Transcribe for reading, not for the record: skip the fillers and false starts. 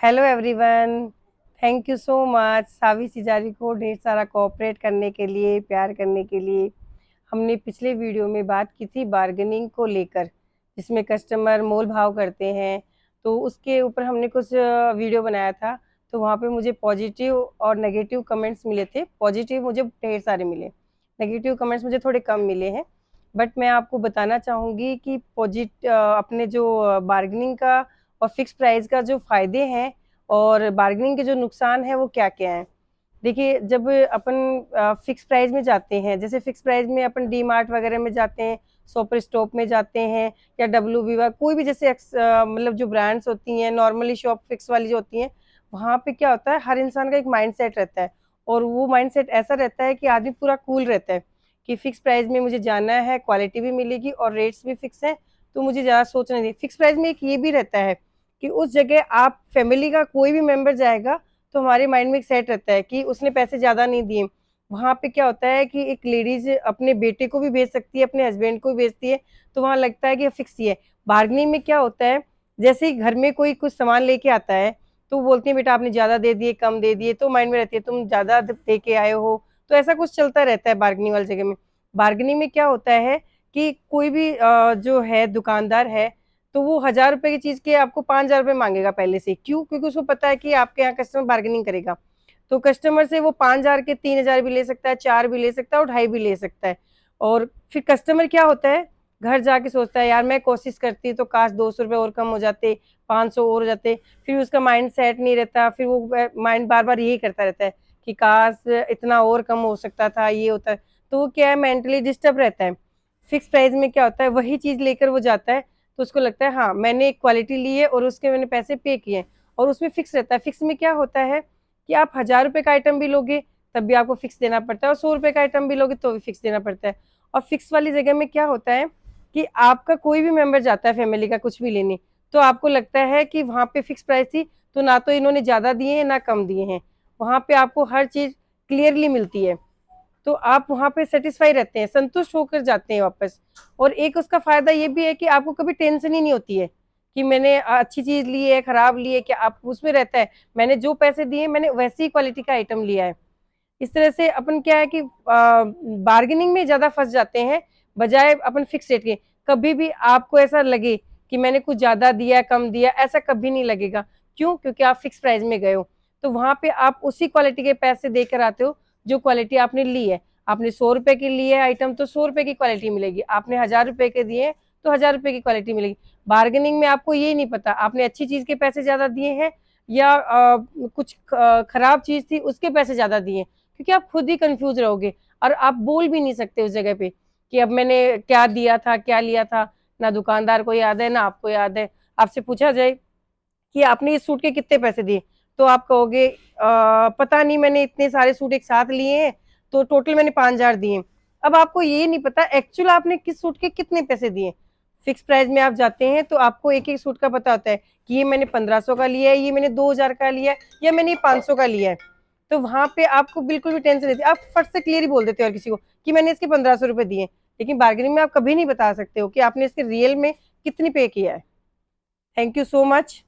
Hello everyone. Thank you so much सावी सिजारी को ढेर सारा कोऑपरेट करने के लिए, प्यार करने के लिए। हमने पिछले वीडियो में बात की थी बार्गेनिंग को लेकर, जिसमें कस्टमर मोल भाव करते हैं। तो उसके ऊपर हमने कुछ वीडियो बनाया था। तो वहाँ पे मुझे पॉजिटिव और नेगेटिव कमेंट्स मिले थे। पॉजिटिव मुझे ढेर सारे मिले, नेगेटिव कमेंट्स मुझे थोड़े कम मिले हैं। बट मैं आपको बताना चाहूँगी कि अपने जो बार्गेनिंग का और फिक्स प्राइस का जो फ़ायदे हैं और बार्गेनिंग के जो नुकसान है वो क्या क्या है। देखिए, जब अपन फिक्स प्राइस में जाते हैं, जैसे फिक्स प्राइस में अपन डी मार्ट वगैरह में जाते हैं, सुपर स्टॉप में जाते हैं, या डब्ल्यू वीवा कोई भी जैसे मतलब जो ब्रांड्स होती हैं नॉर्मली शॉप फिक्स वाली जो होती हैं, वहाँ पे क्या होता है, हर इंसान का एक माइंड सेट रहता है। और वो माइंड सेट ऐसा रहता है कि आदमी पूरा कूल रहता है कि फिक्स प्राइस में मुझे जाना है, क्वालिटी भी मिलेगी और रेट्स भी फिक्स है, तो मुझे ज़्यादा सोचना नहीं। फिक्स प्राइस में एक ये भी रहता है कि उस जगह आप फैमिली का कोई भी मेंबर जाएगा तो हमारे माइंड में एक सेट रहता है कि उसने पैसे ज़्यादा नहीं दिए। वहाँ पे क्या होता है कि एक लेडीज अपने बेटे को भी भेज सकती है, अपने हस्बैंड को भी भेजती है, तो वहाँ लगता है कि फिक्स ही है। बार्गेनिंग में क्या होता है, जैसे ही घर में कोई कुछ सामान लेके आता है तो बोलती है बेटा आपने ज़्यादा दे दिए, कम दे दिए, तो माइंड में रहती है तुम ज़्यादा दे के आए हो। तो ऐसा कुछ चलता रहता है बार्गेनिंग वाली जगह में। बार्गेनिंग में क्या होता है कि कोई भी जो है दुकानदार है, तो वो 1000 रुपए की चीज के आपको 5000 रुपए मांगेगा पहले से। क्यों? क्योंकि उसको पता है कि आपके यहाँ कस्टमर बार्गेनिंग करेगा। तो कस्टमर से वो 5000 के 3000 भी ले सकता है, 4 भी ले सकता है और 2.5 भी ले सकता है। और फिर कस्टमर क्या होता है, घर जाके सोचता है यार मैं कोशिश करती तो काश 200 रुपये और कम हो जाते, 500 और हो जाते। फिर उसका माइंड सेट नहीं रहता, फिर वो माइंड बार बार यही करता रहता है कि काश इतना और कम हो सकता था, ये होता है। तो वो क्या है, मेंटली डिस्टर्ब रहता है। फिक्स प्राइस में क्या होता है, वही चीज लेकर वो जाता है तो उसको लगता है हाँ मैंने एक क्वालिटी ली है और उसके मैंने पैसे पे किए, और उसमें फिक्स रहता है। फिक्स में क्या होता है कि आप 1000 रुपए का आइटम भी लोगे तब भी आपको फिक्स देना पड़ता है, और 100 रुपए का आइटम भी लोगे तो भी फिक्स देना पड़ता है। और फिक्स वाली जगह में क्या होता है कि आपका कोई भी मेंबर जाता है फैमिली का कुछ भी लेने, तो आपको लगता है कि वहां पे फिक्स प्राइस थी, तो ना तो इन्होंने ज्यादा दिए हैं ना कम दिए हैं, वहां पे आपको हर चीज क्लियरली मिलती है। तो आप वहाँ पे सेटिस्फाई रहते हैं, संतुष्ट होकर जाते हैं वापस। और एक उसका फायदा ये भी है कि आपको कभी टेंशन ही नहीं होती है कि मैंने अच्छी चीज ली है खराब ली है, क्या आप उसमें रहता है मैंने जो पैसे दिए मैंने वैसी ही क्वालिटी का आइटम लिया है। इस तरह से अपन क्या है कि बार्गेनिंग में ज्यादा फंस जाते हैं बजाय अपन फिक्स रेट के। कभी भी आपको ऐसा लगे कि मैंने कुछ ज्यादा दिया कम दिया, ऐसा कभी नहीं लगेगा। क्यों? क्योंकि आप फिक्स प्राइस में गए हो, तो वहां पे आप उसी क्वालिटी के पैसे देकर आते हो जो क्वालिटी आपने ली है। आपने 100 रुपए की ली है आइटम तो 100 रुपए की क्वालिटी मिलेगी, आपने 1000 रुपए के दिए तो 1000 रुपए की क्वालिटी मिलेगी। बार्गेनिंग में आपको ये नहीं पता आपने अच्छी चीज के पैसे ज्यादा दिए हैं या कुछ खराब चीज थी उसके पैसे ज्यादा दिए, क्योंकि आप खुद ही कंफ्यूज रहोगे और आप बोल भी नहीं सकते उस जगह पे कि अब मैंने क्या दिया था क्या लिया था। ना दुकानदार को याद है ना आपको याद है। आपसे पूछा जाए कि आपने इस सूट के कितने पैसे दिए, तो आप कहोगे पता नहीं मैंने इतने सारे सूट एक साथ लिए हैं तो टोटल मैंने 5000 दिए। अब आपको ये नहीं पता एक्चुअल आपने किस सूट के कितने पैसे दिए। फिक्स प्राइस में आप जाते हैं तो आपको एक एक सूट का पता होता है कि ये मैंने 1500 का लिया है, ये मैंने 2000 का लिया है, या मैंने 500 का लिया है। तो वहां पे आपको बिल्कुल भी टेंशन नहीं थी, आप फट से क्लियर ही बोल देते हो और किसी को कि मैंने इसके 1500 रुपए दिए। लेकिन बार्गेनिंग में आप कभी नहीं बता सकते हो कि आपने इसके रियल में कितनी पे किया है। Thank you so much.